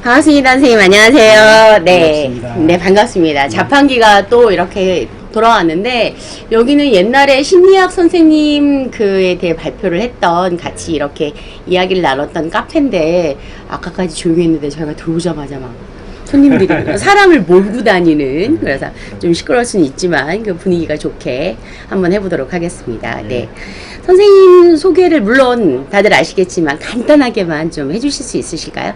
반갑습니다, 선생님. 안녕하세요. 네. 반갑습니다. 네, 반갑습니다. 자판기가 또 이렇게 돌아왔는데, 여기는 옛날에 심리학 선생님 그에 대해 발표를 했던, 같이 이렇게 이야기를 나눴던 카페인데, 아까까지 조용히 했는데, 저희가 들어오자마자 막 손님들이 사람을 몰고 다니는, 그래서 좀 시끄러울 수는 있지만, 그 분위기가 좋게 한번 해보도록 하겠습니다. 네. 선생님 소개를 물론 다들 아시겠지만, 간단하게만 좀 해주실 수 있으실까요?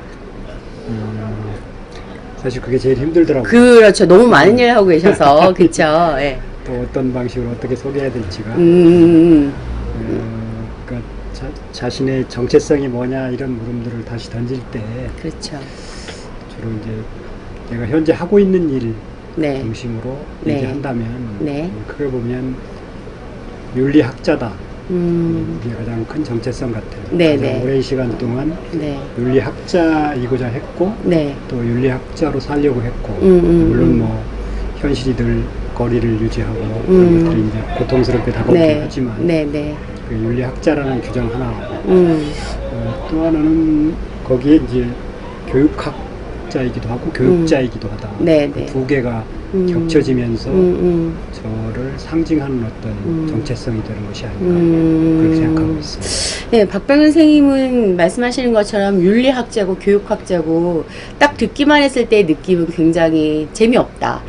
사실 그게 제일 힘들더라고요. 그렇죠. 너무 많은 일을 하고 계셔서. 그렇죠. 예. 또 어떤 방식으로 어떻게 소개해야 될지가. 그러니까 자신의 정체성이 뭐냐 이런 물음들을 다시 던질 때 그렇죠. 주로 이제 내가 현재 하고 있는 일 네. 중심으로 네. 얘기한다면 네. 크게 보면 윤리학자다. 이게 가장 큰 정체성 같아요. 네, 가장 네. 오랜 시간 동안 네. 윤리학자이고자 했고 네. 또 윤리학자로 살려고 했고 물론 뭐 현실이 늘 거리를 유지하고 그런 것들이 이제 고통스럽게 다가오긴 네. 하지만 네. 네. 그 윤리학자라는 규정 하나하고 또 하나는 거기에 이제 교육학자이기도 하고 교육자이기도 하다. 네, 그 네. 두 개가 겹쳐지면서 저를 상징하는 어떤 정체성이 되는 것이 아닌가 그렇게 생각하고 있습니다. 네, 박병현 선생님은 말씀하시는 것처럼 윤리학자고 교육학자고 딱 듣기만 했을 때 느낌은 굉장히 재미없다.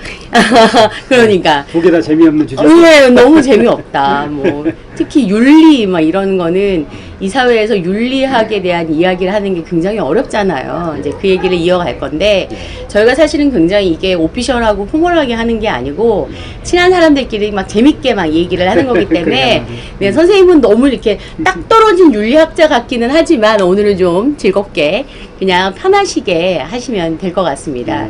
그러니까 두 개 다 재미없는 주제. 네, 너무 재미없다. 뭐 특히 윤리 막 이런 거는 이 사회에서 윤리학에 대한 이야기를 하는 게 굉장히 어렵잖아요. 이제 그 얘기를 이어갈 건데 저희가 사실은 굉장히 이게 오피셜하고 포멀하게 하는 게 아니고 친한 사람들끼리 막 재밌게 막 얘기를 하는 거기 때문에 네, 선생님은 너무 이렇게 딱 떨어진 윤리학자 같기는 하지만 오늘은 좀 즐겁게 그냥 편하시게 하시면 될 것 같습니다.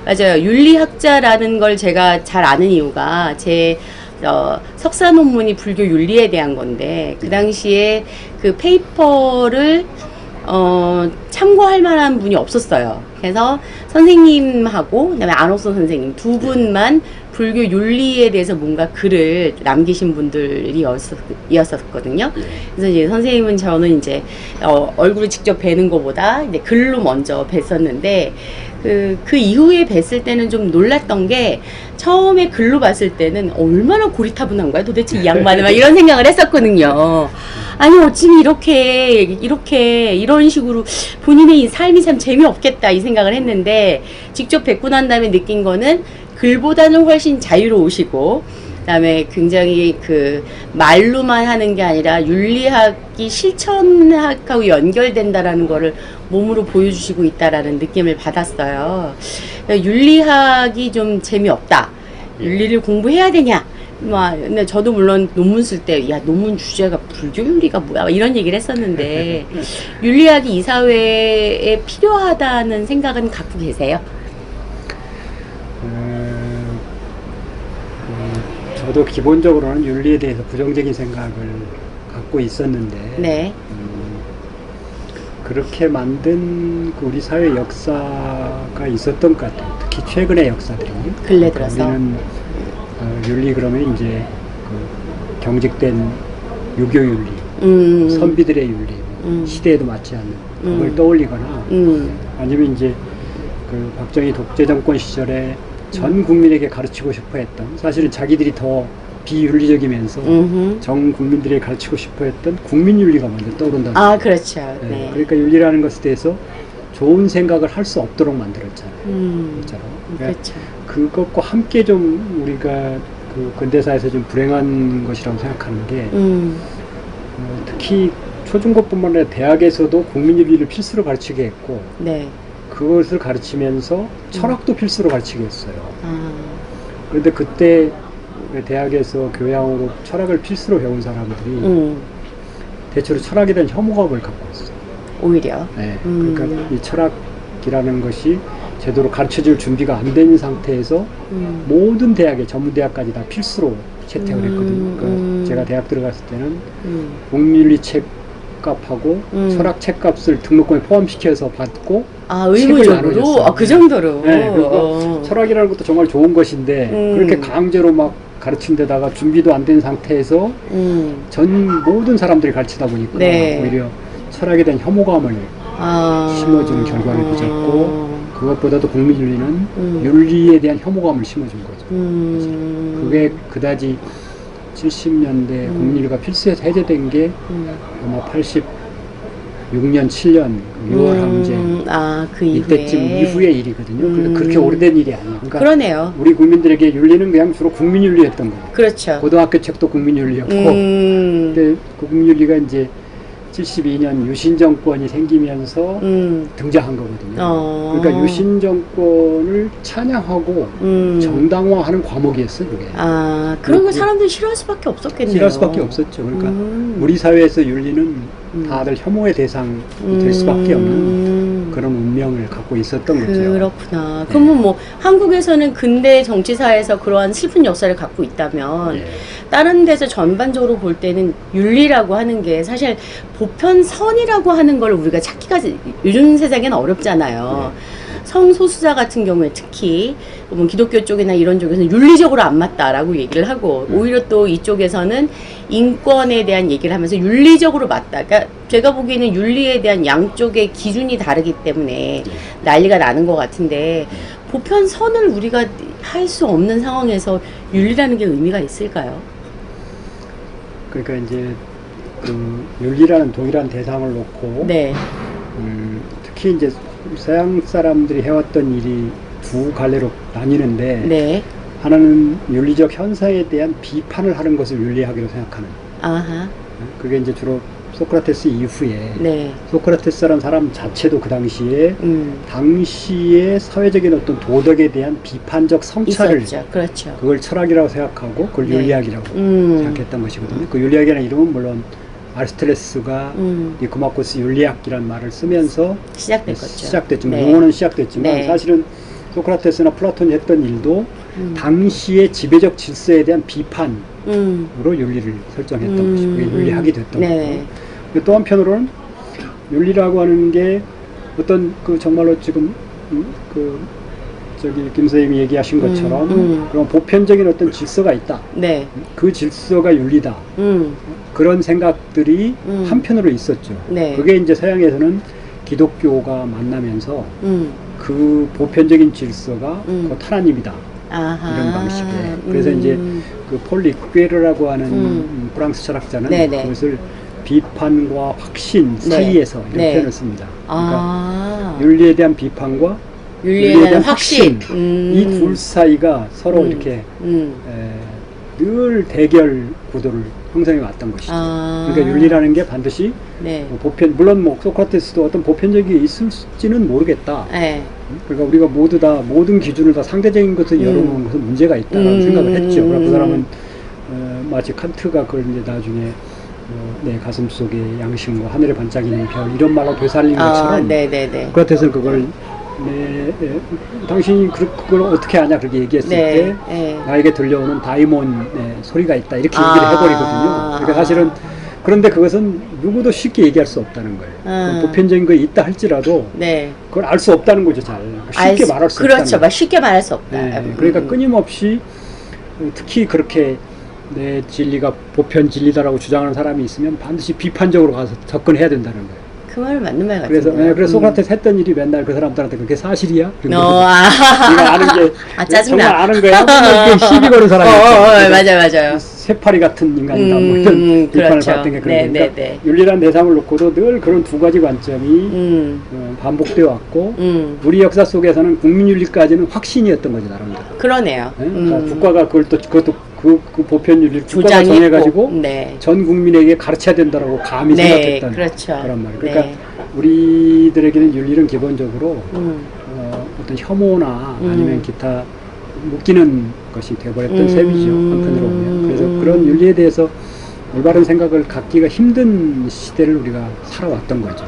맞아요. 윤리학자라는 걸 제가 잘 아는 이유가 제 석사 논문이 불교 윤리에 대한 건데 그 당시에 그 페이퍼를 참고할 만한 분이 없었어요. 그래서 선생님하고 그다음에 안옥선 선생님 두 분만 불교 윤리에 대해서 뭔가 글을 남기신 분들이었었거든요. 그래서 이제 선생님은 저는 이제 얼굴을 직접 뵈는 것보다 이제 글로 먼저 뵀었는데 그 이후에 뵀을 때는 좀 놀랐던 게 처음에 글로 봤을 때는 얼마나 고리타분한 거야 도대체 이 양반은 막 이런 생각을 했었거든요. 아니 어찌 이런 식으로 본인의 삶이 참 재미없겠다 이 생각을 했는데 직접 뵙고 난 다음에 느낀 거는 글보다는 훨씬 자유로우시고 그다음에 굉장히 그 말로만 하는 게 아니라 윤리학이 실천학하고 연결된다라는 거를 몸으로 보여주시고 있다라는 느낌을 받았어요. 윤리학이 좀 재미없다. 윤리를 공부해야 되냐? 근데 저도 물론 논문 쓸 때, 야, 논문 주제가 불교 윤리가 뭐야? 이런 얘기를 했었는데, 윤리학이 이 사회에 필요하다는 생각은 갖고 계세요? 저도 기본적으로는 윤리에 대해서 부정적인 생각을 갖고 있었는데, 네. 그렇게 만든 우리 사회 역사가 있었던 것 같아요. 특히 최근의 역사들이. 근래 들어서. 우리는 윤리 그러면 이제 그 경직된 유교 윤리, 선비들의 윤리, 시대에도 맞지 않는 그걸 떠올리거나 아니면 이제 그 박정희 독재 정권 시절에 전 국민에게 가르치고 싶어 했던 사실은 자기들이 더 비윤리적이면서 전 국민들에게 가르치고 싶어 했던 국민윤리가 먼저 떠오른다. 아, 그렇죠. 네. 네. 그러니까 윤리라는 것에 대해서 좋은 생각을 할 수 없도록 만들었잖아요. 그렇죠. 그것과 함께 좀 우리가 그 근대사에서 좀 불행한 것이라고 생각하는 게 특히 초중고뿐만 아니라 대학에서도 국민윤리를 필수로 가르치게 했고 네. 그것을 가르치면서 철학도 필수로 가르치게 했어요. 그런데 그때 대학에서 교양으로 철학을 필수로 배운 사람들이 대체로 철학에 대한 혐오감을 갖고 있어요. 오히려. 네. 그러니까 이 철학이라는 것이 제대로 가르쳐줄 준비가 안 된 상태에서 모든 대학에 전문대학까지 다 필수로 채택을 했거든요. 그러니까 제가 대학 들어갔을 때는 국민윤리 책값하고 철학 책값을 등록금에 포함시켜서 받고 의무적으로? 그 정도로? 네, 그리고 철학이라는 것도 정말 좋은 것인데 그렇게 강제로 막 가르친 데다가 준비도 안 된 상태에서 전 모든 사람들이 가르치다 보니까 네. 오히려 철학에 대한 혐오감을 심어주는 결과를 빚었고 그것보다도 국민윤리는 윤리에 대한 혐오감을 심어준 거죠. 그게 그다지 70년대 국민윤리가 필수에서 해제된 게 아마 86년, 7년 6월 항쟁 그 이때쯤 이후의 일이거든요. 그러니까 그렇게 오래된 일이 아니에요. 그러니까 그러네요. 우리 국민들에게 윤리는 그냥 주로 국민윤리였던 거예요. 그렇죠. 고등학교 책도 국민윤리였고 근데 그 국민윤리가 이제 72년 유신 정권이 생기면서 등장한 거거든요. 그러니까 유신 정권을 찬양하고 정당화하는 과목이었어요, 그게. 그런 거 사람들이 싫어할 수밖에 없었겠네요. 싫어할 수밖에 없었죠. 그러니까 우리 사회에서 윤리는 다들 혐오의 대상이 될 수밖에 없는 그런 운명을 갖고 있었던 거죠. 그렇구나. 그러면 뭐 한국에서는 근대 정치사에서 그러한 슬픈 역사를 갖고 있다면 다른 데서 전반적으로 볼 때는 윤리라고 하는 게 사실 보편선이라고 하는 걸 우리가 찾기가 요즘 세상에는 어렵잖아요. 성소수자 같은 경우에 특히 뭐 기독교 쪽이나 이런 쪽에서는 윤리적으로 안 맞다라고 얘기를 하고 오히려 또 이쪽에서는 인권에 대한 얘기를 하면서 윤리적으로 맞다. 그러니까 제가 보기에는 윤리에 대한 양쪽의 기준이 다르기 때문에 난리가 나는 것 같은데 보편선을 우리가 할 수 없는 상황에서 윤리라는 게 의미가 있을까요? 그러니까 이제 그 윤리라는 동일한 대상을 놓고 특히 이제 서양 사람들이 해왔던 일이 두 갈래로 나뉘는데 하나는 윤리적 현상에 대한 비판을 하는 것을 윤리학이라고 생각하는. 그게 이제 주로 소크라테스 이후에 소크라테스라는 사람 자체도 그 당시에 당시의 사회적인 어떤 도덕에 대한 비판적 성찰을 그렇죠. 그걸 철학이라고 생각하고 그걸 윤리학이라고 생각했던 것이거든요. 그 윤리학이라는 이름은 물론 아리스토텔레스가 니코마코스 윤리학이라는 말을 쓰면서 시작됐죠. 용어는 시작됐지만 사실은 소크라테스나 플라톤이 했던 일도 당시의 지배적 질서에 대한 비판으로 윤리를 설정했던 것이고 그게 윤리학이 됐던 거고 또 한편으로는 윤리라고 하는 게 어떤 그 정말로 지금 그 저기 김 선생님이 얘기하신 것처럼 그런 보편적인 어떤 질서가 있다. 그 질서가 윤리다. 그런 생각들이 한편으로 있었죠. 그게 이제 서양에서는 기독교가 만나면서 그 보편적인 질서가 곧 하나님이다. 이런 방식에. 그래서 이제 그 폴 리퀘르라고 하는 프랑스 철학자는 그것을 비판과 확신 사이에서 이렇게 표현을 씁니다. 그러니까 윤리에 대한 비판과 윤리에 대한 확신 이 둘 사이가 서로 이렇게 늘 대결 구도를 형성해 왔던 것이죠. 그러니까 윤리라는 게 반드시 보편, 물론 뭐 소크라테스도 어떤 보편적이 있을지는 모르겠다. 그러니까 우리가 모두 다 모든 기준을 다 상대적인 것을 열어놓은 것은 문제가 있다라는 생각을 했죠. 그러니까 그 사람은 마치 칸트가 그걸 이제 나중에 내 가슴 속에 양심과 하늘에 반짝이는 별 이런 말로 되살린 것처럼 소크라테스는 그걸 당신이 그걸 어떻게 아냐 그렇게 얘기했을 때 나에게 들려오는 다이몬의 소리가 있다 이렇게 얘기를 해버리거든요. 그러니까 사실은 그런데 그것은 누구도 쉽게 얘기할 수 없다는 거예요. 보편적인 거 있다 할지라도 그걸 알 수 없다는 거죠. 잘 쉽게 말할 수 없다는 거죠. 쉽게 말할 수 없다. 그러니까 끊임없이 특히 그렇게 내 진리가 보편 진리다라고 주장하는 사람이 있으면 반드시 비판적으로 가서 접근해야 된다는 거예요. 그 말은 맞는 말 같아요. 그래서 소크라테스 했던 일이 맨날 그 사람들한테 그게 사실이야? 네가 아는 게 짜증나. 정말 아는 거야? 시비 거는 사람이 맞아요. 새파리 같은 인간이다. 뭐 이런 비판을 받던 게 그러니까 윤리라는 대상을 놓고도 늘 그런 두 가지 관점이 반복되어 왔고 우리 역사 속에서는 국민윤리까지는 확신이었던 거죠, 나름대로. 그러네요. 국가가 그것도 그 보편윤리를 국가가 정해가지고 전 국민에게 가르쳐야 된다라고 감히 생각했던 그런 말. 그러니까 우리들에게는 윤리는 기본적으로 어떤 혐오나 아니면 기타 묶이는 것이 되어버렸던 셈이죠. 한편으로 보면. 그래서 그런 윤리에 대해서 올바른 생각을 갖기가 힘든 시대를 우리가 살아왔던 거죠.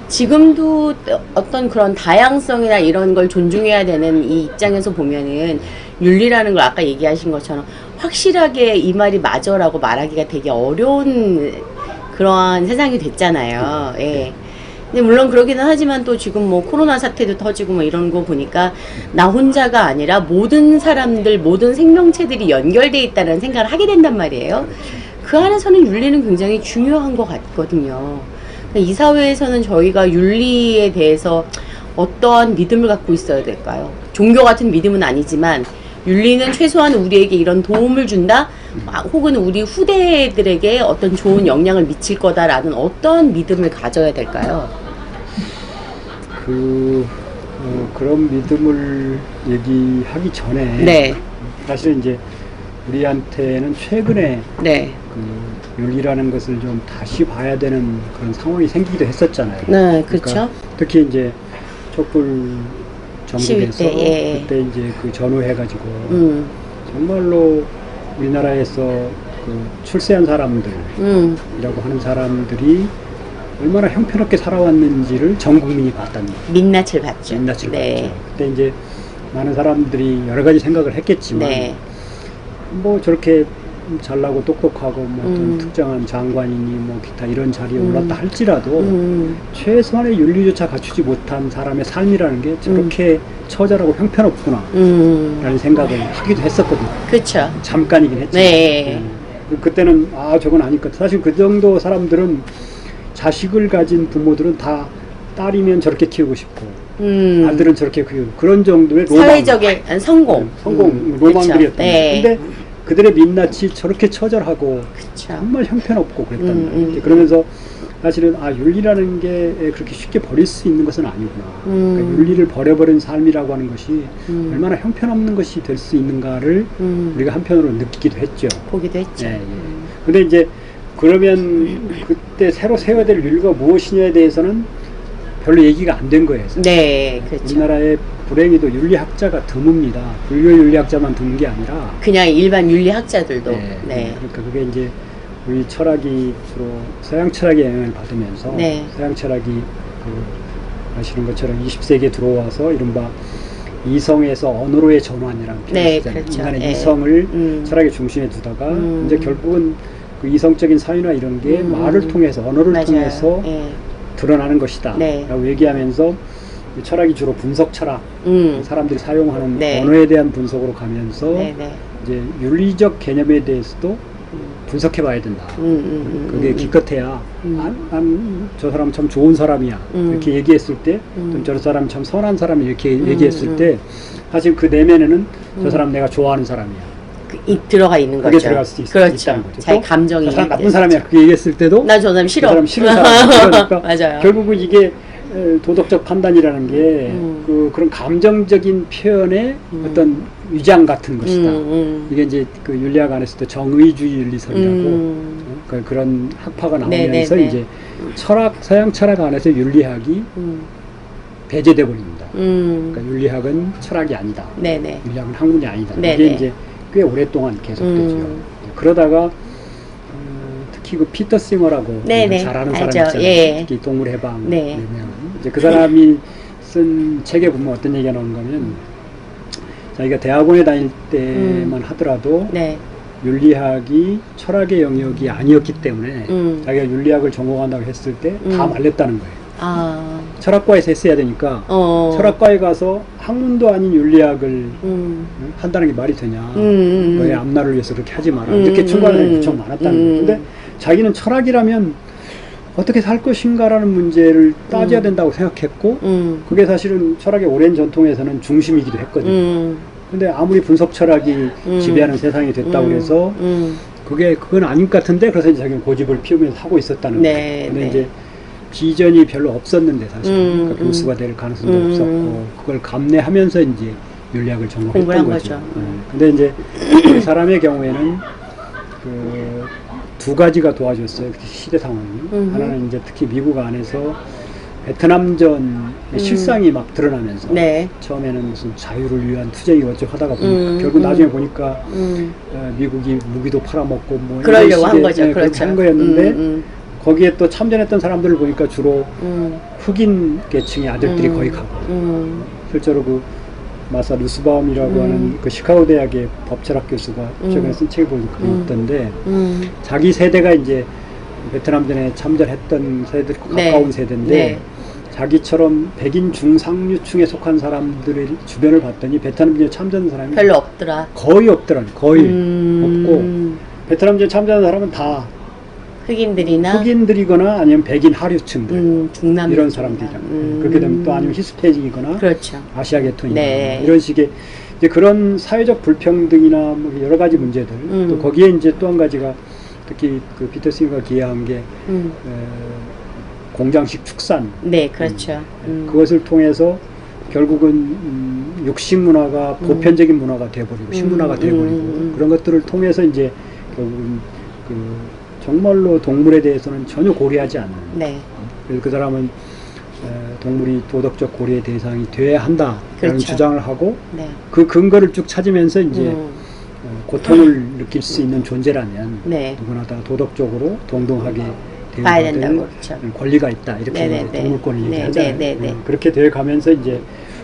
지금도 어떤 그런 다양성이나 이런 걸 존중해야 되는 이 입장에서 보면은 윤리라는 걸 아까 얘기하신 것처럼 확실하게 이 말이 맞아라고 말하기가 되게 어려운 그러한 세상이 됐잖아요. 근데 물론 그러기는 하지만 또 지금 뭐 코로나 사태도 터지고 뭐 이런 거 보니까 나 혼자가 아니라 모든 사람들, 모든 생명체들이 연결돼 있다는 생각을 하게 된단 말이에요. 그 안에서는 윤리는 굉장히 중요한 것 같거든요. 이 사회에서는 저희가 윤리에 대해서 어떠한 믿음을 갖고 있어야 될까요? 종교 같은 믿음은 아니지만 윤리는 최소한 우리에게 이런 도움을 준다, 혹은 우리 후대들에게 어떤 좋은 영향을 미칠 거다라는 어떤 믿음을 가져야 될까요? 그런 믿음을 얘기하기 전에 네. 사실 이제 우리한테는 최근에 네. 그 윤리라는 것을 좀 다시 봐야 되는 그런 상황이 생기기도 했었잖아요. 네, 그렇죠. 그러니까 특히 이제 촛불 전국에서 예. 그때 이제 그 전후해가지고 정말로 우리나라에서 그 출세한 사람들이라고 하는 사람들이 얼마나 형편없게 살아왔는지를 전 국민이 봤다는 거예요. 민낯을 봤죠. 민낯을 네. 봤죠. 그때 이제 많은 사람들이 여러 가지 생각을 했겠지만 네. 뭐 저렇게 잘나고 똑똑하고 뭐 어떤 특정한 장관이니 뭐 기타 이런 자리에 올랐다 할지라도 최소한의 윤리조차 갖추지 못한 사람의 삶이라는 게 저렇게 처절하고 형편없구나 라는 생각을 하기도 했었거든요. 그렇죠. 잠깐이긴 했지만 네. 그때는 저건 아닐 것 같아. 사실 그 정도 사람들은 자식을 가진 부모들은 다 딸이면 저렇게 키우고 싶고 아들은 저렇게 키우고 그런 정도의 사회적인 성공 로망들이었던 거예요. 네. 근데 그들의 민낯이 저렇게 처절하고 그쵸. 정말 형편없고 그랬단 말이에요. 그러면서 사실은 윤리라는 게 그렇게 쉽게 버릴 수 있는 것은 아니구나. 그러니까 윤리를 버려버린 삶이라고 하는 것이 얼마나 형편없는 것이 될 수 있는가를 우리가 한편으로 느끼기도 했죠. 보기도 했죠. 예, 예. 근데 이제 그러면 그때 새로 세워야 될 윤리가 무엇이냐에 대해서는 별로 얘기가 안 된 거예요. 네, 그렇죠. 우리나라의 불행히도 윤리학자가 드뭅니다. 불교 윤리학자만 드문 게 아니라 그냥 일반 윤리학자들도. 네. 네. 그러니까 그게 이제 우리 철학이 주로 서양 철학의 영향을 받으면서 네. 서양 철학이 아시는 것처럼 20세기에 들어와서 이른바 이성에서 언어로의 전환이라는 표현을 네, 쓰잖아요. 그렇죠. 인간의 네. 이성을 철학의 중심에 두다가 이제 결국은 그 이성적인 사유나 이런 게 말을 통해서 언어를 맞아요. 통해서 네. 드러나는 것이다 네. 라고 얘기하면서 철학이 주로 분석 철학 사람들이 사용하는 네. 언어에 대한 분석으로 가면서 네, 네. 이제 윤리적 개념에 대해서도 분석해 봐야 된다. 그게 기껏해야 저 사람 참 좋은 사람이야 이렇게 얘기했을 때 저 사람 참 선한 사람 이렇게 얘기했을 때 사실 그 내면에는 저 사람 내가 좋아하는 사람이야. 들어가 있는 거죠. 그게 들어갈 수도 그렇죠. 있다는 거죠. 자기 감정이. 저 사람 나쁜 사람이야 그렇게 얘기했을 때도 나 저 사람 싫어. 저 사람 싫은 사람이야. 그러니까 맞아요. 결국은 이게 도덕적 판단이라는 게 그런 감정적인 표현의 어떤 위장 같은 것이다. 이게 이제 그 윤리학 안에서도 정의주의 윤리설이라고 그런 학파가 나오면서 네네네. 이제 서양 철학 안에서 윤리학이 배제돼 버립니다. 그러니까 윤리학은 철학이 아니다. 네네. 윤리학은 학문이 아니다. 네네. 이게 이제 꽤 오랫동안 계속되죠. 그러다가 특히 그 피터 싱어라고 네네. 잘 아는 알죠. 사람 있잖아요. 예. 특히 동물 해방 네. 유명한 이제 그 사람이 쓴 책에 보면 어떤 얘기가 나오는가 하면 자기가 대학원에 다닐 때만 하더라도 네. 윤리학이 철학의 영역이 아니었기 때문에 자기가 윤리학을 전공한다고 했을 때 다 말렸다는 거예요. 철학과에서 했어야 되니까 철학과에 가서 학문도 아닌 윤리학을 한다는 게 말이 되냐. 너의 앞날을 위해서 그렇게 하지 마라. 이렇게 충고하는 사람이 무척 많았다는 거예요. 근데 자기는 철학이라면 어떻게 살 것인가라는 문제를 따져야 된다고 생각했고 그게 사실은 철학의 오랜 전통에서는 중심이기도 했거든요. 근데 아무리 분석 철학이 지배하는 세상이 됐다고 해서 그건 아닌 것 같은데 그래서 이제 자기는 고집을 피우면서 하고 있었다는 거예요. 근데 이제 비전이 별로 없었는데 사실 그러니까 교수가 될 가능성도 없었고 그걸 감내하면서 이제 윤리학을 전공했던 거죠. 근데 이제 그 사람의 경우에는 그 두 가지가 도와줬어요. 시대 상황이. 하나는 이제 특히 미국 안에서 베트남전의 실상이 막 드러나면서 처음에는 무슨 자유를 위한 투쟁이 어쩌고 하다가 보니까 결국 나중에 보니까 미국이 무기도 팔아먹고 뭐 그러려고 한 거죠. 네, 그렇죠. 한 거였는데 거기에 또 참전했던 사람들을 보니까 주로 흑인 계층의 아들들이 거의 가고 실제로 그 마사 누스바움이라고 하는 그 시카고 대학의 법철학 교수가 최근에 쓴 책을 보니까 있던데 자기 세대가 이제 베트남전에 참전했던 세대 가까운 세대인데 자기처럼 백인 중상류층에 속한 사람들의 주변을 봤더니 베트남전에 참전한 사람이 별로 없더라. 거의 없더라. 거의 없고 베트남전에 참전한 사람은 다 흑인들이거나 아니면 백인 하류층들 중남 이런 사람들이잖아요. 그렇게 되면 또 아니면 히스패닉이거나 그렇죠. 아시아 계통이거나 네. 이런 식의 이제 그런 사회적 불평등이나 뭐 여러 가지 문제들 또 거기에 이제 또 한 가지가 특히 그 피터슨가 기여한 게 공장식 축산. 네, 그렇죠. 그것을 통해서 결국은 육식 문화가 보편적인 문화가 돼버리고 식문화가 돼버리고 그런 것들을 통해서 이제 결국은 그 정말로 동물에 대해서는 전혀 고려하지 않는. 네. 그래서 그 사람은 동물이 도덕적 고려의 대상이 돼야 한다라는 그렇죠. 주장을 하고 네. 그 근거를 쭉 찾으면서 이제 고통을 느낄 수 있는 존재라면 네. 누구나 다 도덕적으로 동등하게 봐야 대우받을 된다고 그렇죠. 권리가 있다 이렇게 네네네. 이제 동물권을 네, 얘기하잖아요. 네네네. 그렇게 되어 가면서 이제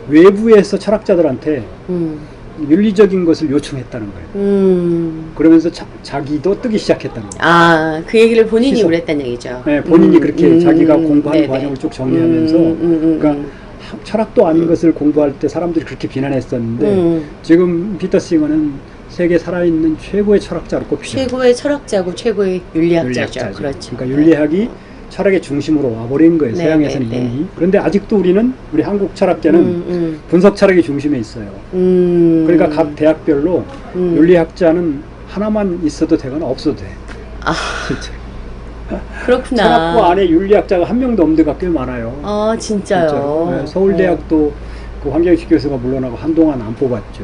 외부에서 철학자들한테 윤리적인 것을 요청했다는 거예요. 그러면서 자기도 뜨기 시작했다는 거예요. 아, 그 얘기를 본인이 시속. 그랬다는 얘기죠. 네, 본인이 그렇게 자기가 공부하는 네네. 과정을 쭉 정리하면서 그러니까 철학도 아닌 것을 공부할 때 사람들이 그렇게 비난했었는데 지금 피터 싱어는 세계 살아있는 최고의 철학자로 꼽히죠. 최고의 철학자고 최고의 윤리학자죠. 그렇죠. 그러니까 윤리학이 철학의 중심으로 와버린 거예요. 네, 서양에서는 네, 이미. 그런데 아직도 우리 한국 철학계는 분석 철학의 중심에 있어요. 그러니까 각 대학별로 윤리학자는 하나만 있어도 되거나 없어도 돼. 아, 진짜. 그렇구나. 철학부 안에 윤리학자가 한 명도 없는 데가 꽤 많아요. 아, 진짜요? 진짜로. 네, 서울대학도 그 황경식 교수가 물러나고 한동안 안 뽑았죠.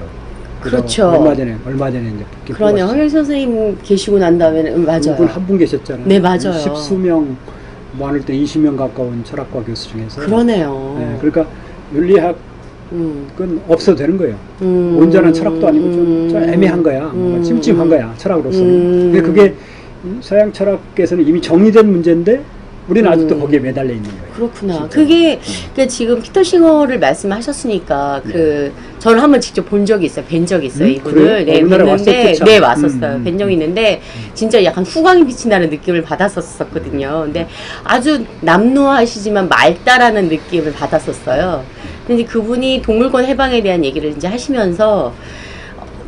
그렇죠. 얼마 전에 이제 뽑긴 그러네요. 뽑았죠. 황영 선생님 계시고 난 다음에는 맞아요. 그분 한 분 계셨잖아요. 네, 맞아요. 십수명, 많을 때 20명 가까운 철학과 교수 중에서. 그러네요. 네, 그러니까 윤리학은 없어도 되는 거예요. 온전한 철학도 아니고 좀 애매한 거야. 뭔가 찜찜한 거야. 철학으로서는. 근데 그게 서양 철학에서는 이미 정리된 문제인데 우리는 아직도 거기에 매달려 있는 거예요. 그렇구나. 진짜. 그게 그러니까 지금 피터 싱어를 말씀하셨으니까 그 저를 한번 직접 본 적이 있어요. 뵌 적이 있어요. 이분을. 그래요? 네, 우리나라 뵀는데 왔었죠, 네, 참. 왔었어요. 뵌 적이 있는데 진짜 약간 후광이 빛이 나는 느낌을 받았었거든요. 근데 아주 남루하시지만 맑다라는 느낌을 받았었어요. 근데 그분이 동물권 해방에 대한 얘기를 이제 하시면서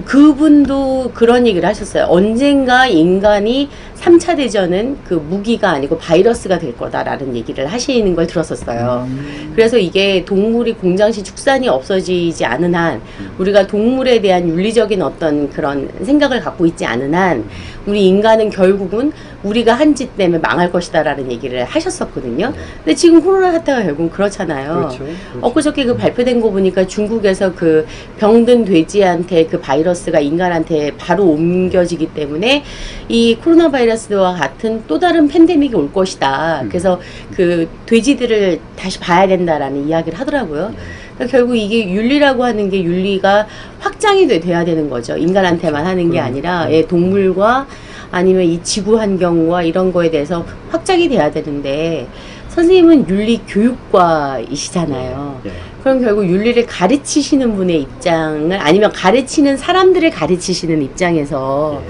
그분도 그런 얘기를 하셨어요. 언젠가 인간이 3차 대전은 그 무기가 아니고 바이러스가 될 거다라는 얘기를 하시는 걸 들었었어요. 그래서 이게 동물이 공장식 축산이 없어지지 않은 한 우리가 동물에 대한 윤리적인 어떤 그런 생각을 갖고 있지 않은 한 우리 인간은 결국은 우리가 한 짓 때문에 망할 것이다라는 얘기를 하셨었거든요. 근데 지금 코로나 사태가 결국은 그렇잖아요. 그렇죠. 엊그저께 그 발표된 거 보니까 중국에서 그 병든 돼지한테 그 바이러스가 인간한테 바로 옮겨지기 때문에 이 코로나 바이러스와 같은 또 다른 팬데믹이 올 것이다. 그래서 그 돼지들을 다시 봐야 된다라는 이야기를 하더라고요. 그러니까 결국 이게 윤리라고 하는 게 윤리가 확장이 돼야 되는 거죠. 인간한테만 하는 게 아니라 동물과 아니면 이 지구 환경과 이런 거에 대해서 확장이 돼야 되는데 선생님은 윤리 교육과이시잖아요. 그럼 결국 윤리를 가르치시는 분의 입장을 아니면 가르치는 사람들을 가르치시는 입장에서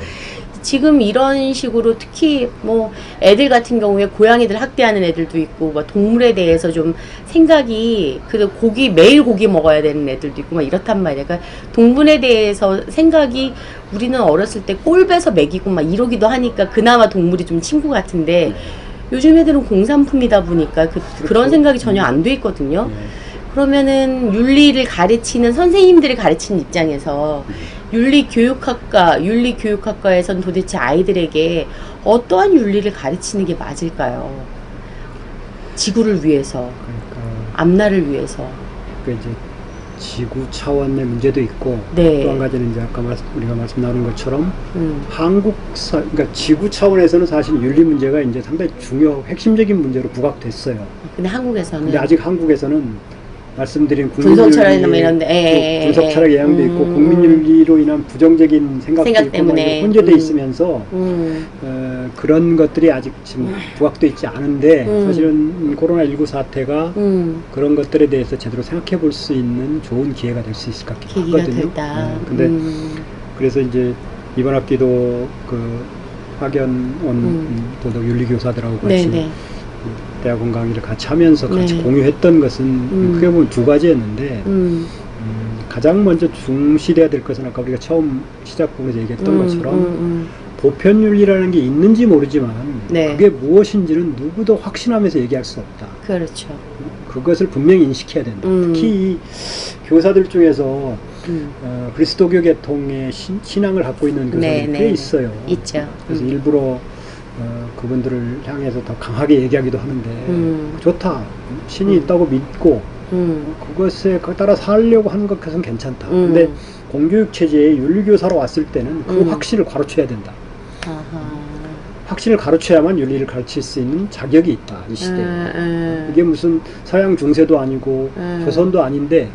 지금 이런 식으로 특히 뭐 애들 같은 경우에 고양이들 학대하는 애들도 있고 뭐 동물에 대해서 좀 생각이 그래도 매일 고기 먹어야 되는 애들도 있고 막 이렇단 말이에요. 그러니까 동물에 대해서 생각이 우리는 어렸을 때 꼴배서 먹이고 막 이러기도 하니까 그나마 동물이 좀 친구 같은데 요즘 애들은 공산품이다 보니까 그런 생각이 전혀 안 돼 있거든요. 그러면은 윤리를 가르치는 선생님들이 가르치는 입장에서 윤리교육학과에선 도대체 아이들에게 어떠한 윤리를 가르치는 게 맞을까요? 지구를 위해서, 앞날을 위해서. 그러니까 이제 지구 차원의 문제도 있고 네. 또 한 가지는 이제 아까 우리가 말씀 나눈 것처럼 그러니까 지구 차원에서는 사실 윤리 문제가 이제 상당히 핵심적인 문제로 부각됐어요. 근데 한국에서는. 근데 아직 한국에서는 말씀드린 분석 철학이나 뭐 이런데 분석 철학 영향도 있고 국민윤리로 인한 부정적인 생각도 생각 있고 때문에 혼재돼 있으면서 그런 것들이 아직 지금 부각돼 있지 않은데 사실은 코로나19 사태가 그런 것들에 대해서 제대로 생각해 볼 수 있는 좋은 기회가 될 수 있을 것 같거든요. 계기가 됐다. 근데 그래서 이제 이번 학기도 그 파견 온 도덕 윤리 교사들하고 같이 네네. 대학원 강의를 같이 하면서 같이 네. 공유했던 것은 크게 보면 두 가지였는데 가장 먼저 중시돼야 될 것은 아까 우리가 처음 시작 부분에서 얘기했던 것처럼 보편윤리라는 게 있는지 모르지만 네. 그게 무엇인지는 누구도 확신하면서 얘기할 수 없다. 그렇죠. 그것을 분명히 인식해야 된다. 특히 이 교사들 중에서 그리스도교 계통의 신앙을 갖고 있는 교사들이 네, 꽤 네. 있어요. 있죠. 그래서 일부러 그분들을 향해서 더 강하게 얘기하기도 하는데 좋다. 신이 있다고 믿고 그것에 따라 살려고 하는 것은 괜찮다. 근데 공교육 체제에 윤리교사로 왔을 때는 그 확신을 가르쳐야 된다. 아하. 확신을 가르쳐야만 윤리를 가르칠 수 있는 자격이 있다. 이 시대에. 이게 무슨 서양 중세도 아니고 조선도 아닌데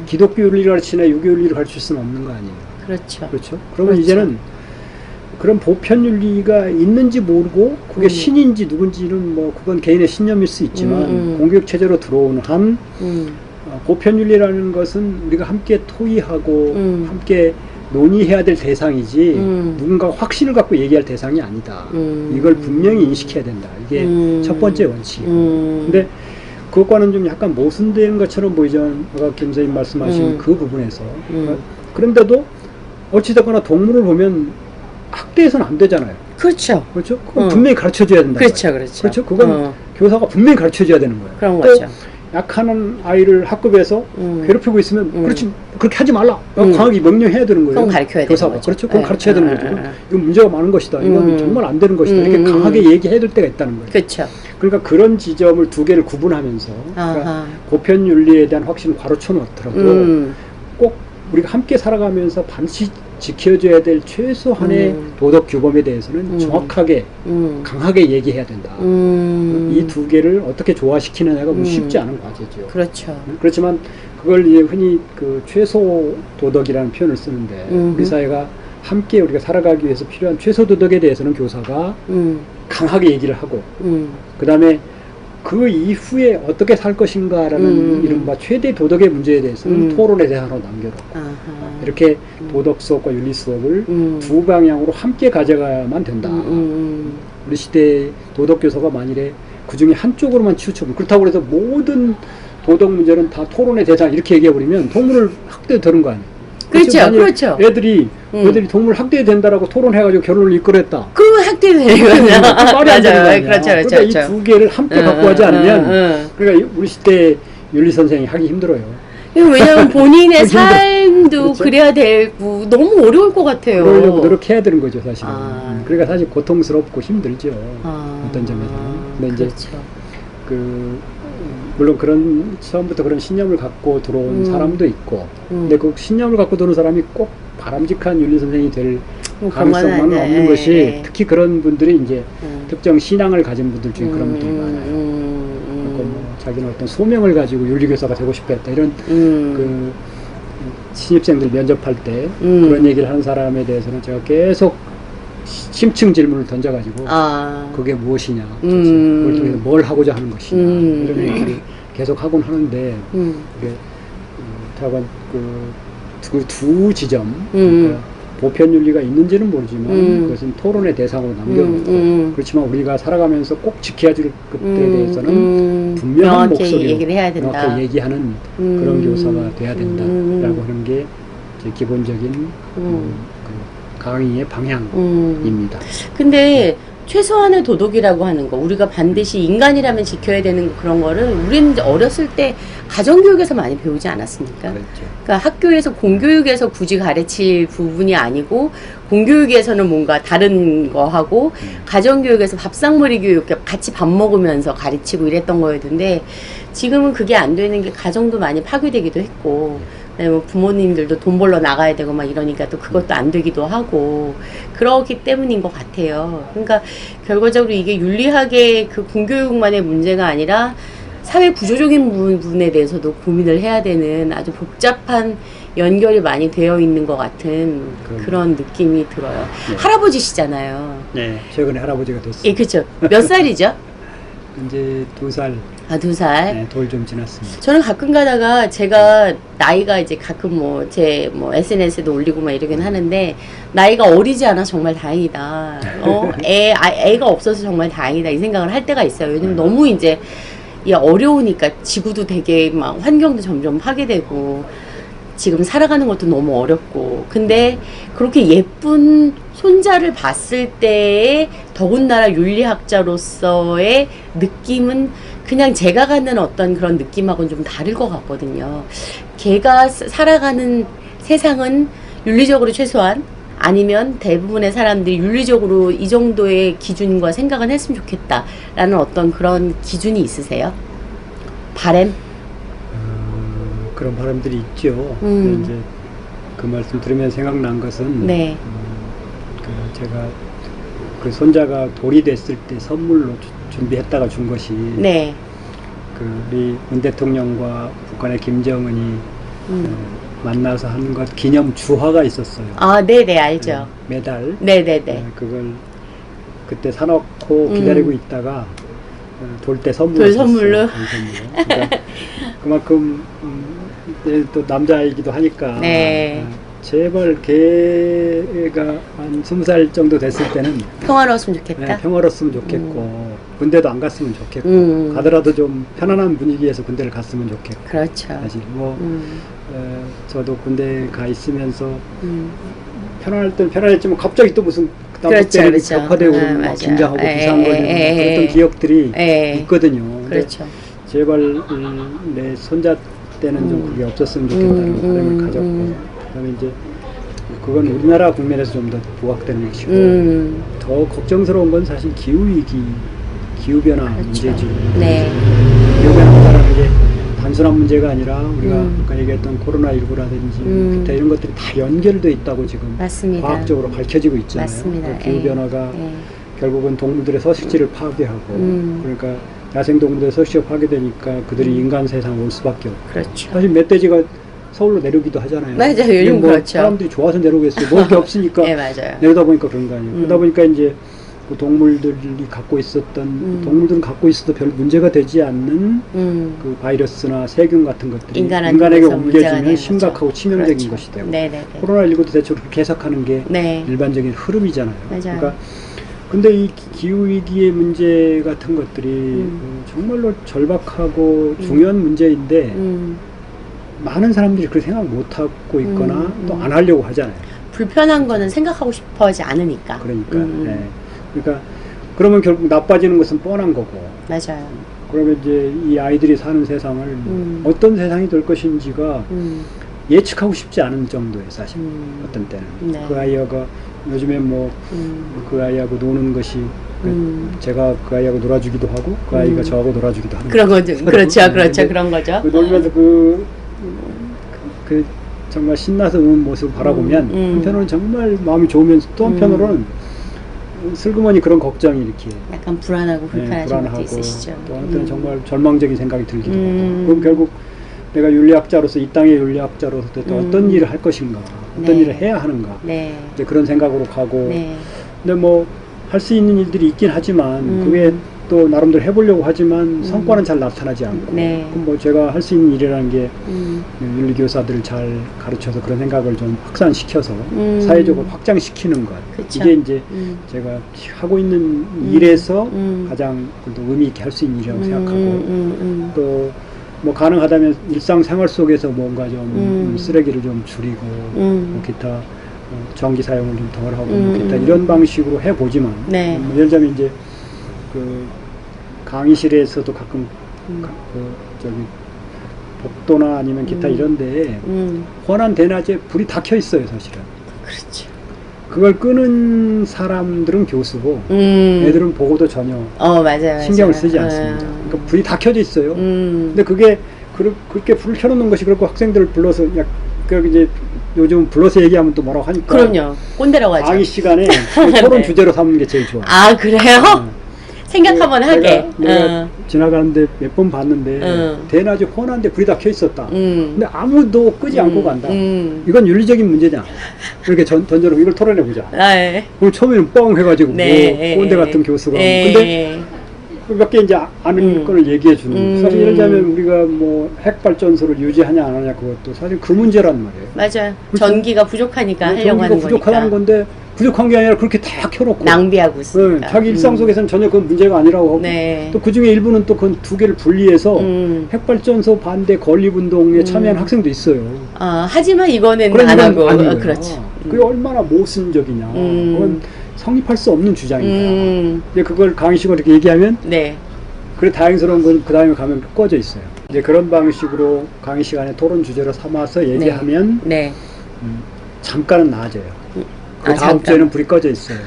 기독교 윤리를 가르치나 유교 윤리를 가르칠 수는 없는 거 아니에요. 그렇죠. 그렇죠? 그러면 그렇죠. 이제는 그런 보편 윤리가 있는지 모르고 그게 신인지 누군지는 뭐 그건 개인의 신념일 수 있지만 공교육 체제로 들어오는 한 보편 윤리라는 것은 우리가 함께 토의하고 함께 논의해야 될 대상이지 누군가 확신을 갖고 얘기할 대상이 아니다. 이걸 분명히 인식해야 된다. 이게 첫 번째 원칙이고. 근데 그것과는 좀 약간 모순되는 것처럼 보이죠. 아까 김 선생님 말씀하신 그 부분에서. 그런데도 어찌됐거나 동물을 보면 학대해서는 안 되잖아요. 그렇죠. 그렇죠? 그건 분명히 가르쳐줘야 된다. 그렇죠, 그렇죠. 그렇죠? 그건 교사가 분명히 가르쳐줘야 되는 거예요. 그런 또 거죠. 약한 아이를 학급에서 괴롭히고 있으면 그렇지 그렇게 하지 말라 강하게 명령해야 되는 거예요. 그건 가르쳐야 교사가. 되는 거죠. 그렇죠. 그건 네. 가르쳐야 되는 거죠. 이건 문제가 많은 것이다. 이건 정말 안 되는 것이다. 이렇게 강하게 얘기해야 될 때가 있다는 거예요. 그렇죠. 그러니까 그런 지점을 두 개를 구분하면서 그러니까 보편 윤리에 대한 확신을 가르쳐 놓더라도 꼭 우리가 함께 살아가면서 반드시 지켜줘야 될 최소한의 도덕 규범에 대해서는 정확하게 강하게 얘기해야 된다. 이 두 개를 어떻게 조화시키느냐가 쉽지 않은 과제죠. 그렇죠. 그렇지만 그걸 이제 흔히 그 최소 도덕이라는 표현을 쓰는데 우리 사회가 함께 우리가 살아가기 위해서 필요한 최소 도덕에 대해서는 교사가 강하게 얘기를 하고 그 다음에 그 이후에 어떻게 살 것인가라는 이른바 최대 도덕의 문제에 대해서는 토론의 대상으로 남겨놓고 이렇게 도덕 수업과 윤리 수업을 두 방향으로 함께 가져가야만 된다. 우리 시대의 도덕 교사가 만일에 그 중에 한쪽으로만 치우쳐버리면 그렇다고 해서 모든 도덕 문제는 다 토론의 대상 이렇게 얘기해버리면 동물을 학대도 되는 거 아니에요. 그렇죠, 그렇죠. 애들이 동물 학대해야 된다라고 토론해가지고 결론을 이끌어냈다. 그 학대되는 거죠. 말이 안 되는 거 아니야. 그렇죠, 그렇죠. 그러니까 이 두 개를 함께 갖고 하지 않으면 그러니까 우리 시대 윤리 선생이 하기 힘들어요. 왜냐하면 본인의 삶도 그렇죠? 그래야 되고 너무 어려울 것 같아요. 그러려고 노력해야 되는 거죠, 사실은. 아. 그러니까 사실 고통스럽고 힘들죠. 아. 어떤 점에서는. 근데 이제 그렇죠. 물론 그런 처음부터 그런 신념을 갖고 들어온 사람도 있고, 근데 그 신념을 갖고 들어온 사람이 꼭 바람직한 윤리 선생이 될 가능성만은 없는 것이 특히 그런 분들이 이제 특정 신앙을 가진 분들 중에 그런 분들이 많아요. 뭐 자기는 어떤 소명을 가지고 윤리교사가 되고 싶어 했다 이런 그 신입생들 면접할 때 그런 얘기를 하는 사람에 대해서는 제가 계속 심층 질문을 던져가지고 그게 무엇이냐, 그걸 통해서 뭘 하고자 하는 것이냐 이런 얘기를 계속 하곤 하는데 이게 그 두 지점 그러니까 보편 윤리가 있는지는 모르지만 그것은 토론의 대상으로 남겨놓고 그렇지만 우리가 살아가면서 꼭 지켜야 될 것에 대해서는 분명한 목소리로 얘기를 해야 된다. 명확하게 얘기하는 그런 교사가 돼야 된다라고 하는 게 제 기본적인 그 강의의 방향입니다. 근데 최소한의 도덕이라고 하는 거 우리가 반드시 인간이라면 지켜야 되는 그런 거를 우리는 이제 어렸을 때 가정교육에서 많이 배우지 않았습니까? 그렇죠. 그러니까 학교에서 공교육에서 굳이 가르칠 부분이 아니고 공교육에서는 뭔가 다른 거 하고 가정교육에서 밥상머리 교육 같이 밥 먹으면서 가르치고 이랬던 거였는데 지금은 그게 안 되는 게 가정도 많이 파괴되기도 했고 그다음에 부모님들도 돈 벌러 나가야 되고 막 이러니까 또 그것도 안 되기도 하고 그러기 때문인 것 같아요. 그러니까 결과적으로 이게 윤리학의 그 공교육만의 문제가 아니라 사회 구조적인 부분에 대해서도 고민을 해야 되는 아주 복잡한 연결이 많이 되어 있는 것 같은 그런 느낌이 들어요. 네. 할아버지시잖아요. 네, 최근에 할아버지가 됐어요. 예, 그렇죠. 몇 살이죠? 이제 2살. 아, 2살. 네, 돌 좀 지났습니다. 저는 가끔 가다가 제가 나이가 이제 가끔 제 SNS에도 올리고 막 이러긴 하는데 나이가 어리지 않아 정말 다행이다. 애가 없어서 정말 다행이다 이 생각을 할 때가 있어요. 왜냐면 너무 이제 어려우니까 지구도 되게 막 환경도 점점 파괴되고 지금 살아가는 것도 너무 어렵고, 근데 그렇게 예쁜 손자를 봤을 때의 더군다나 윤리학자로서의 느낌은 그냥 제가 갖는 어떤 그런 느낌하고는 좀 다를 것 같거든요. 걔가 살아가는 세상은 윤리적으로 최소한, 아니면 대부분의 사람들이 윤리적으로 이 정도의 기준과 생각은 했으면 좋겠다라는 어떤 그런 기준이 있으세요? 바램? 그런 바람들이 있죠. 근데 이제 그 말씀 들으면 생각난 것은 네. 그 제가 그 손자가 돌이 됐을 때 선물로 준비했다가 준 것이 네. 그 우리 문 대통령과 북한의 김정은이 만나서 한 것 기념 주화가 있었어요. 아, 네네, 알죠. 메달. 네네네. 그걸 그때 사놓고 기다리고 있다가 돌 때 선물로. 돌 선물로. 그러니까 그만큼 또 남자이기도 하니까 네. 제발 걔가 한 20살 정도 됐을 때는 평화로웠으면 좋겠다. 네, 평화로웠으면 좋겠고 군대도 안 갔으면 좋겠고 가더라도 좀 편안한 분위기에서 군대를 갔으면 좋겠고. 그렇죠. 사실 뭐 저도 군대 가 있으면서 편안할 땐 편안했지만 갑자기 또 무슨 그렇죠, 때리고 그렇죠. 격화되고 막 긴장하고 부상거리고 그랬던 기억들이 있거든요. 근데 그렇죠. 제발 내 손자 때는 좀 그게 없었으면 좋겠다는 바람을 가졌고, 그다음에 이제 그건 우리나라 국면에서 좀 더 부각되는 것이고, 더 걱정스러운 건 사실 기후위기, 기후변화 그렇죠. 문제죠. 네. 기후변화라는 게 단순한 문제가 아니라 우리가 아까 얘기했던 코로나19라든지 기타 이런 것들이 다 연결되어 있다고 지금 맞습니다. 과학적으로 밝혀지고 있잖아요. 맞습니다. 기후변화가 결국은 동물들의 서식지를 파괴하고, 그러니까 야생동물들의 서식지가 파괴되니까 그들이 인간 세상에 올 수밖에 없고. 그렇죠. 사실 멧돼지가 서울로 내려오기도 하잖아요. 맞아요. 요즘 뭐 그렇죠. 사람들이 좋아서 내려오겠어요. 먹을 게 없으니까 네, 맞아요. 내려다 보니까 그런 거 아니에요. 그러다 보니까 이제 그 동물들이 갖고 있었던 동물들은 갖고 있어도 별 문제가 되지 않는 그 바이러스나 세균 같은 것들이 인간에게 옮겨지면 심각하고 치명적인 그렇죠. 것이 되고, 네네네. 코로나19도 대체로 그렇게 해석하는 게 일반적인 흐름이잖아요. 맞아요. 그러니까 근데 이 기후위기의 문제 같은 것들이 정말로 절박하고 중요한 문제인데 많은 사람들이 그렇게 생각 못하고 있거나 또 안 하려고 하잖아요. 불편한 거는 생각하고 싶어 하지 않으니까. 그러니까. 네. 그러니까 그러면 결국 나빠지는 것은 뻔한 거고. 맞아요. 그러면 이제 이 아이들이 사는 세상을 어떤 세상이 될 것인지가 예측하고 싶지 않은 정도예요, 사실. 어떤 때는. 네. 그 아이가 요즘에 뭐 그 아이하고 노는 것이 제가 그 아이하고 놀아주기도 하고 그 아이가 저하고 놀아주기도 하는 그런 거죠. 그렇죠. 그렇죠. 네. 그런 거죠. 놀면서 그 정말 신나서 노는 모습을 바라보면 한편으로는 정말 마음이 좋으면서 또 한편으로는 슬그머니 그런 걱정이 이렇게 약간 불안하고 불편하신 것도 있으시죠. 또 한때는 정말 절망적인 생각이 들기도 하고, 그럼 결국 내가 윤리학자로서 이 땅의 윤리학자로서 또 어떤 일을 할 것인가, 어떤 일을 해야 하는가, 이제 그런 생각으로 가고, 근데 뭐 할 수 있는 일들이 있긴 하지만 그게 또 나름대로 해보려고 하지만 성과는 잘 나타나지 않고, 그럼 뭐 제가 할 수 있는 일이라는 게 윤리교사들을 잘 가르쳐서 그런 생각을 좀 확산시켜서 사회적으로 확장시키는 것, 그쵸. 이게 이제 제가 하고 있는 일에서 가장 의미 있게 할 수 있는 일이라고 생각하고, 또 뭐 가능하다면 일상생활 속에서 뭔가 좀 쓰레기를 좀 줄이고 뭐 기타 전기 사용을 좀 덜 하고 뭐 기타 이런 방식으로 해보지만, 예를 들자면 이제 그 강의실에서도 가끔 저기 복도나 아니면 기타 이런 데에 환한 대낮에 불이 다 켜 있어요, 사실은. 그렇죠. 그걸 끄는 사람들은 교수고 애들은 보고도 전혀 맞아요. 신경을 쓰지 않습니다. 그러니까 불이 다 켜져 있어요. 근데 그게 그렇게 불을 켜놓는 것이 그렇고 학생들을 불러서 이제 요즘 불러서 얘기하면 또 뭐라고 하니까. 그럼요. 꼰대라고 하죠. 강의 시간에 토론 주제로 삼는 게 제일 좋아요. 아, 그래요? 생각 한번 하게. 내가 지나가는데 몇 번 봤는데 대낮에 훤한데 불이 다 켜 있었다. 근데 아무도 끄지 않고 간다. 이건 윤리적인 문제냐? 이렇게 던져놓고 이걸 토론해 보자. 그럼 처음에는 뻥 해가지고 뭐 꼰대 같은 교수가. 근데 몇 개 이제 아는 거를 얘기해 주는. 사실 예를 들자면 우리가 뭐 핵발전소를 유지하냐 안 하냐 그것도 사실 그 문제란 말이에요. 맞아요. 전기가 부족하니까 하려고 하는 거니까. 부족하다는 건데 부족한 게 아니라 그렇게 다 켜놓고 낭비하고 있으니까. 자기 일상 속에서는 전혀 그건 문제가 아니라고 하고 네. 또 그중에 일부는 또 그 두 개를 분리해서 핵발전소 반대 건립운동에 참여한 학생도 있어요. 아, 하지만 이거는 그런 안 건 하고. 아닌 거예요. 그렇죠. 그게 얼마나 모순적이냐. 그건 성립할 수 없는 주장이다. 이제 그걸 강의식으로 이렇게 얘기하면 네. 그래 다행스러운 건 그 다음에 가면 꺼져 있어요. 이제 그런 방식으로 강의 시간에 토론 주제로 삼아서 얘기하면 네. 잠깐은 나아져요. 그 아, 다음 잠깐. 주에는 불이 꺼져 있어요.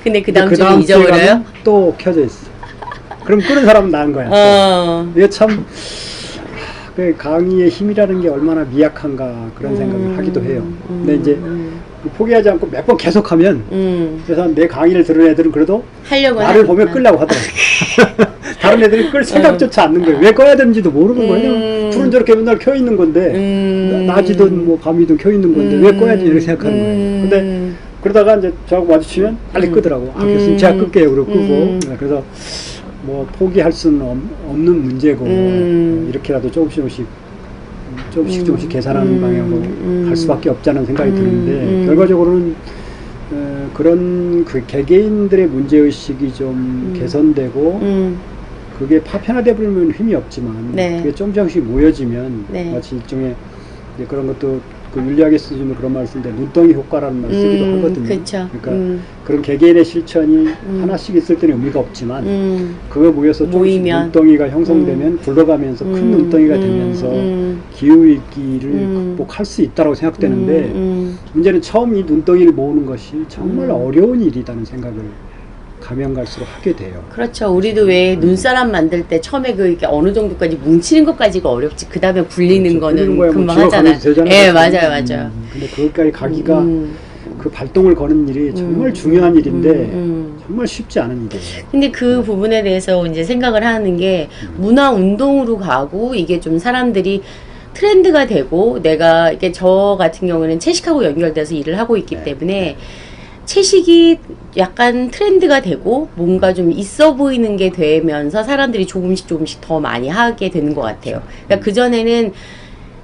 근데 그 다음 그 주에 주에 잊어버려요? 가면 또 켜져 있어. 그럼 끄는 사람은 나은 거야. 이게 참 그 강의의 힘이라는 게 얼마나 미약한가 그런 생각을 하기도 해요. 근데 이제 포기하지 않고 몇 번 계속하면 그래서 내 강의를 들은 애들은 그래도 하려고 나를 보면 끌려고 하더라고요. 다른 애들이 끌 생각조차 않는 거예요. 왜 꺼야 되는지도 모르는 거예요. 불은 저렇게 맨날 켜 있는 건데 낮이든 뭐 밤이든 켜 있는 건데 왜 꺼야지 이렇게 생각하는 거예요. 근데 그러다가 이제 저하고 마주치면 빨리 끄더라고. 아, 교수님 제가 끌게요. 그러고 끄고. 그래서 뭐 포기할 수는 없는 문제고 이렇게라도 조금씩 계산하는 방향으로 갈 수밖에 없다는 생각이 드는데 결과적으로는 그런 그 개개인들의 문제의식이 좀 개선되고 그게 파편화돼 버리면 힘이 없지만 네. 그게 조금씩 모여지면 네. 마치 일종의 이제 그런 것도 그 윤리학에 쓰는 그런 말을 쓰는데 눈덩이 효과라는 말을 쓰기도 하거든요. 그쵸. 그러니까 그런 개개인의 실천이 하나씩 있을 때는 의미가 없지만 그거 모여서 조금씩 모이면. 눈덩이가 형성되면 굴러가면서 큰 눈덩이가 되면서 기후위기를 극복할 수 있다고 생각되는데 문제는 처음 이 눈덩이를 모으는 것이 정말 어려운 일이라는 생각을 가면 갈수록 하게 돼요. 그렇죠. 우리도 왜 눈사람 만들 때 처음에 이게 어느 정도까지 뭉치는 것까지가 어렵지. 그 다음에 굴리는 거는 금방 하잖아요. 예, 맞아요, 맞아요. 근데 거기까지 가기가 그 발동을 거는 일이 정말 중요한 일인데 정말 쉽지 않은 일이에요. 근데 그 부분에 대해서 이제 생각을 하는 게 문화 운동으로 가고 이게 좀 사람들이 트렌드가 되고 내가 이게 저 같은 경우는 채식하고 연결돼서 일을 하고 있기 때문에 채식이 약간 트렌드가 되고 뭔가 좀 있어 보이는 게 되면서 사람들이 조금씩 더 많이 하게 되는 것 같아요. 그러니까 그전에는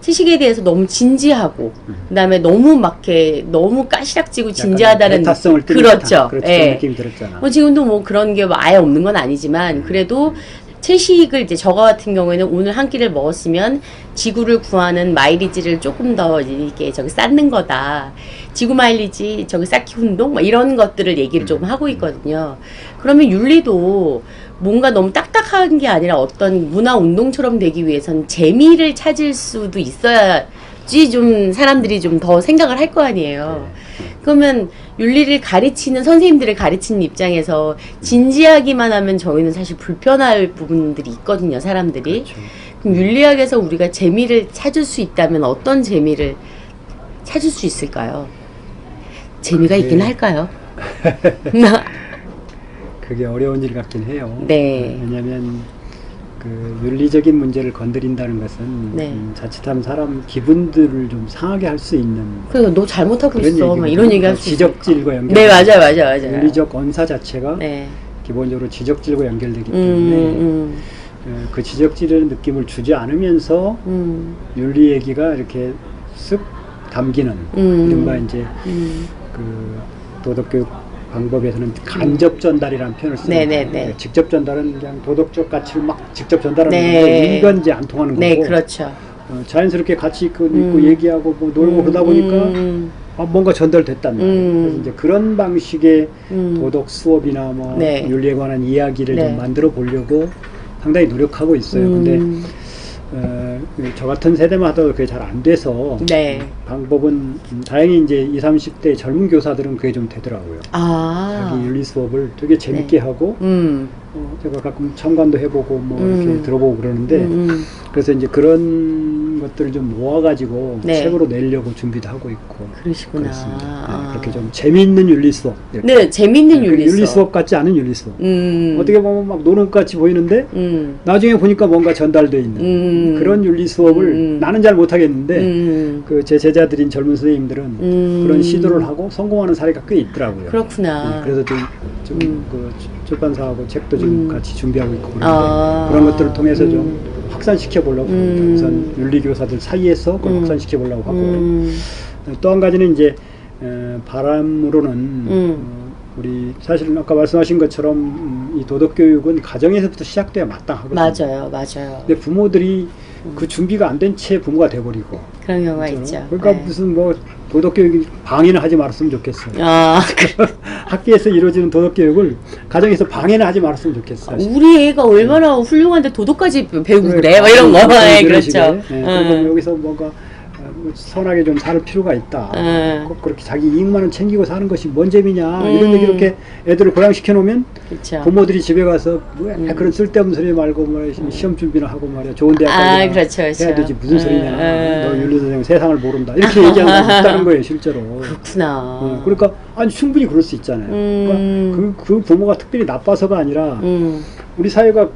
채식에 대해서 너무 진지하고 그다음에 너무 막 이렇게 너무 까시락지고 진지하다는 대타성을 그렇죠. 그런 예. 느낌이 들었잖아. 지금도 뭐 그런 게 아예 없는 건 아니지만 그래도 채식을 이제 저 같은 경우에는 오늘 한 끼를 먹었으면 지구를 구하는 마일리지를 조금 더 이렇게 저기 쌓는 거다. 지구 마일리지 저기 쌓기 운동 뭐 이런 것들을 얘기를 조금 하고 있거든요. 그러면 윤리도 뭔가 너무 딱딱한 게 아니라 어떤 문화 운동처럼 되기 위해선 재미를 찾을 수도 있어야지 좀 사람들이 좀 더 생각을 할 거 아니에요. 그러면 윤리를 가르치는 선생님들을 가르치는 입장에서 진지하기만 하면 저희는 사실 불편할 부분들이 있거든요, 사람들이. 그렇죠. 그럼 윤리학에서 우리가 재미를 찾을 수 있다면 어떤 재미를 찾을 수 있을까요? 재미가 있긴 할까요? 그게 어려운 일 같긴 해요. 네. 왜냐하면 그 윤리적인 문제를 건드린다는 것은 네. 자칫하면 사람 기분들을 좀 상하게 할 수 있는 그러니까 너 잘못하고 그런 있어. 막 이런 얘기 할 수 있어요. 지적질과 연결. 네, 맞아요. 윤리적 언사 자체가 네. 기본적으로 지적질과 연결되기 때문에 그 지적질의 느낌을 주지 않으면서 윤리 얘기가 이렇게 쓱 담기는 이른바 이제 그 도덕교육 방법에서는 간접 전달이라는 표현을 씁니다. 네네네. 직접 전달은 그냥 도덕적 가치를 막 직접 전달하는 네. 건데 이건 이제 안 통하는 네, 거고 그렇죠. 자연스럽게 같이 있고 얘기하고 뭐 놀고 그러다 보니까 뭔가 전달됐단 말이에요. 그래서 이제 그런 방식의 도덕 수업이나 뭐 네. 윤리에 관한 이야기를 네. 좀 만들어 보려고 상당히 노력하고 있어요. 근데 저 같은 세대만 하더라도 그게 잘 안 돼서 네. 방법은 다행히 이제 20, 30대 젊은 교사들은 그게 좀 되더라고요. 아. 자기 윤리 수업을 되게 재밌게 하고 제가 가끔 참관도 해보고 뭐 이렇게 들어보고 그러는데 그래서 이제 그런 것들을 좀 모아가지고 네. 책으로 내려고 준비도 하고 있고 그러시구나. 그렇습니다. 네, 그렇게 좀 재미있는 윤리 수업. 이렇게. 네, 재밌는 윤리 수업. 윤리 수업 같지 않은 윤리 수업. 어떻게 보면 막 노는 것 같이 보이는데 나중에 보니까 뭔가 전달돼 있는 그런 윤리 수업을 나는 잘 못하겠는데 그 제 제자들인 젊은 선생님들은 그런 시도를 하고 성공하는 사례가 꽤 있더라고요. 그렇구나. 그래서 좀 그 출판사하고 책도 좀 같이 준비하고 있고 그런데 그런 것들을 통해서 좀 확산시켜 보려고 합니다. 우선 윤리교사들 사이에서 그걸 확산시켜 보려고 하고 또 한 가지는 이제 바람으로는 우리 사실은 아까 말씀하신 것처럼 이 도덕 교육은 가정에서부터 시작돼야 마땅하거든요. 맞아요, 맞아요. 근데 부모들이 그 준비가 안 된 채 부모가 돼버리고 그런 경우가 그렇죠? 있죠. 그러니까 네. 무슨 뭐 도덕 교육이 방해는 하지 말았으면 좋겠어요. 아, 학교에서 이루어지는 도덕 교육을 가정에서 방해는 하지 말았으면 좋겠어요. 우리 애가 얼마나 훌륭한데 도덕까지 배우고 그래, 그래? 뭐 이런 거. 네, 이런 그렇죠. 식의, 그리고 여기서 뭔가 선하게 좀 살 필요가 있다. 꼭 그렇게 자기 이익만은 챙기고 사는 것이 뭔 재미냐. 이런 얘기 이렇게 애들을 고양시켜 놓으면 그렇죠. 부모들이 집에 가서 왜 그런 쓸데없는 소리 말고 뭐 시험 준비나 하고 말이야. 좋은 대학 가야 그렇죠, 그렇죠. 해야 되지. 무슨 소리냐. 너 윤리 선생님 세상을 모른다. 이렇게 얘기하는 사람이 있다는 거예요, 실제로. 그렇구나. 그러니까 아니 충분히 그럴 수 있잖아요. 그러니까 그 부모가 특별히 나빠서가 아니라 우리 사회가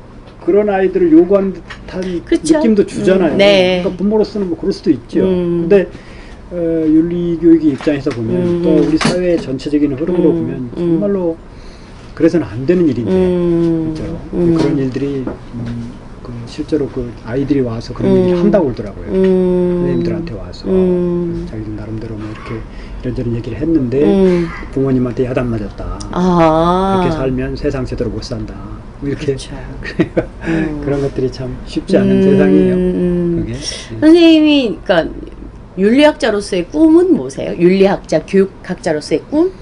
그런 아이들을 요구하는 듯한 그쵸? 느낌도 주잖아요. 네. 그러니까 부모로서는 뭐 그럴 수도 있죠. 근데 윤리교육의 입장에서 보면 또 우리 사회 전체적인 흐름으로 보면 정말로 그래서는 안 되는 일인데 그렇죠? 그런 일들이 실제로 그 아이들이 와서 그런 얘기를 한다고 그러더라고요. 선생님들한테 와서 자기들 나름대로 뭐 이렇게 이런저런 얘기를 했는데 부모님한테 야단 맞았다. 그렇게 살면 세상 제대로 못 산다. 뭐 이렇게 그렇죠. 그런 것들이 참 쉽지 않은 세상이에요. 그게. 선생님이 그러니까 윤리학자로서의 꿈은 뭐세요? 윤리학자, 교육학자로서의 꿈?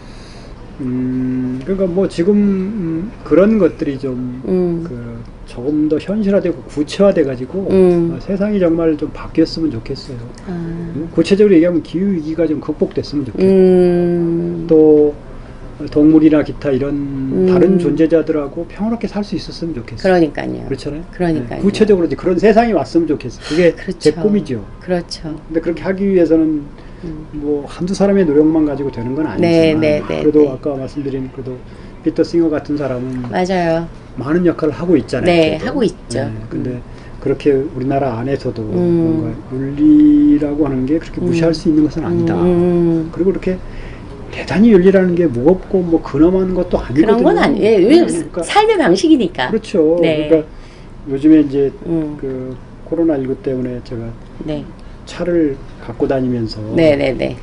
그러니까 뭐 지금 그런 것들이 좀 조금 더 현실화되고 구체화돼가지고 세상이 정말 좀 바뀌었으면 좋겠어요. 구체적으로 얘기하면 기후 위기가 좀 극복됐으면 좋겠고 또 동물이나 기타 이런 다른 존재자들하고 평화롭게 살 수 있었으면 좋겠어요. 그러니까요. 그렇잖아요. 그러니까요. 네, 구체적으로 이제 그런 세상이 왔으면 좋겠어요. 그게 그렇죠. 제 꿈이죠. 그렇죠. 근데 그렇게 하기 위해서는 뭐 한두 사람의 노력만 가지고 되는 건 아니지만 네, 그래도 아까 말씀드린 그래도 피터 싱어 같은 사람은 맞아요. 많은 역할을 하고 있잖아요. 네, 그래도. 하고 있죠. 네, 근데 그렇게 우리나라 안에서도 뭔가 윤리라고 하는 게 그렇게 무시할 수 있는 것은 아니다. 그리고 이렇게 대단히 윤리라는 게 무겁고 뭐 근엄한 것도 아니거든요. 그런 건 아니에요. 그러니까, 삶의 방식이니까. 그렇죠. 네. 그러니까 요즘에 이제 그 코로나19 때문에 제가 네. 차를 갖고 다니면서 네네네.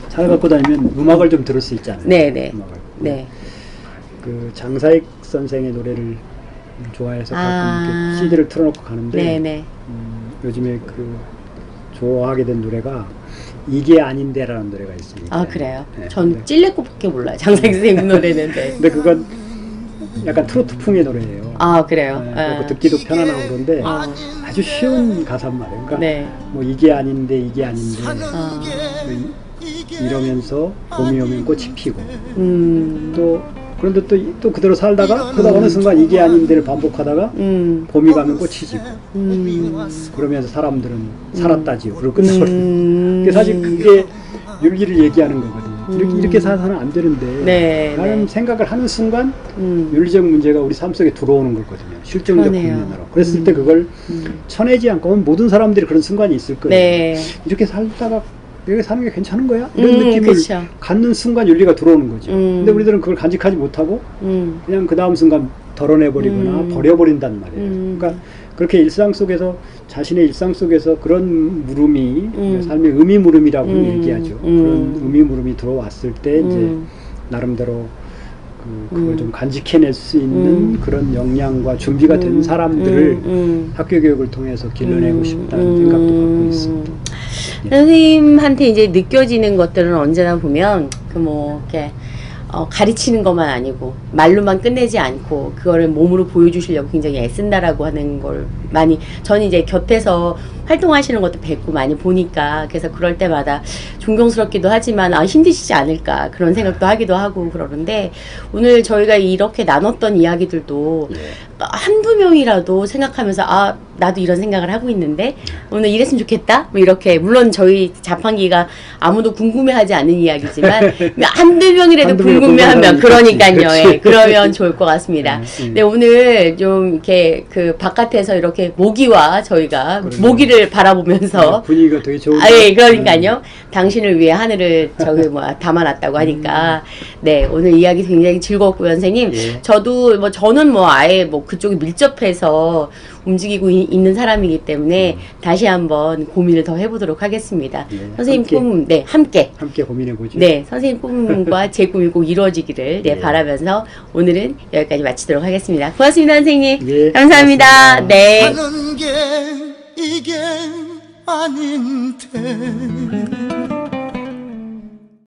차를 갖고 다니면 음악을 좀 들을 수 있잖아요. 네네. 음악을. 네. 그 장사익 선생의 노래를 좋아해서 가끔 이렇게 CD를 틀어놓고 가는데 네네. 요즘에 그 좋아하게 된 노래가 이게 아닌데라는 노래가 있습니다. 아 그래요? 네, 전 근데, 찔레꽃밖에 몰라요. 장사익 선생님 노래는데. 근데 그건 약간 트로트풍의 노래예요. 아 그래요? 네, 그리고 듣기도 편안하고 그런데 아주 쉬운 가사란 말이에요. 그러니까 네. 뭐 이게 아닌데 이게 아닌데 이러면서 봄이 오면 꽃이 피고 또 그런데 또 그대로 살다가 그러다 어느 순간 이게 아닌데를 반복하다가 봄이 가면 꽃이 지고 그러면서 사람들은 살았다지요. 그리고 끝나버려요. 사실 그게 윤리를 얘기하는 거거든요. 이렇게 살아서는 안 되는데 네, 라는 네. 생각을 하는 순간 윤리적 문제가 우리 삶 속에 들어오는 거거든요. 실증적 그러네요. 국면으로. 그랬을 때 그걸 쳐내지 않고 모든 사람들이 그런 순간이 있을 거예요. 네. 이렇게 살다가 여기 사는 게 괜찮은 거야? 이런 느낌을 그쵸. 갖는 순간 윤리가 들어오는 거죠. 근데 우리들은 그걸 간직하지 못하고 그냥 그 다음 순간 덜어내버리거나 버려버린단 말이에요. 그러니까 그렇게 일상 속에서 자신의 일상 속에서 그런 물음이 삶의 의미 물음이라고 얘기하죠. 그런 의미 물음이 들어왔을 때 이제 나름대로 그걸 좀 간직해낼 수 있는 그런 역량과 준비가 된 사람들을 학교 교육을 통해서 길러내고 싶다는 생각도 갖고 있습니다. 예. 선생님한테 이제 느껴지는 것들은 언제나 보면 그 뭐 이렇게 가르치는 것만 아니고 말로만 끝내지 않고 그거를 몸으로 보여주시려고 굉장히 애쓴다라고 하는 걸 많이 저는 이제 곁에서 활동하시는 것도 뵙고 많이 보니까 그래서 그럴 때마다 존경스럽기도 하지만 힘드시지 않을까 그런 생각도 하기도 하고 그러는데 오늘 저희가 이렇게 나눴던 이야기들도 한두 명이라도 생각하면서 나도 이런 생각을 하고 있는데 오늘 이랬으면 좋겠다 뭐 이렇게 물론 저희 자판기가 아무도 궁금해하지 않는 이야기지만 한두 명이라도 궁금해하면 그러니까요. 예, 그러면 좋을 것 같습니다. 네, 오늘 좀 이렇게 그 바깥에서 이렇게 이렇게 모기와 저희가 그러네요. 모기를 바라보면서 분위기가 되게 좋은. 예, 그러니까요. 당신을 위해 하늘을 저기 뭐 담아놨다고 하니까 네, 오늘 이야기 굉장히 즐거웠고요, 선생님. 예. 저도 뭐 저는 뭐 아예 뭐 그쪽에 밀접해서 움직이고 있는 사람이기 때문에 다시 한번 고민을 더 해보도록 하겠습니다. 예, 선생님 함께. 꿈, 네, 함께. 함께 고민해 보죠. 네, 선생님 꿈과 제 꿈이 꼭 이루어지기를 네, 예. 바라면서 오늘은 여기까지 마치도록 하겠습니다. 고맙습니다, 선생님. 예, 감사합니다. 고맙습니다. 네. 사는 게 이게 아닌데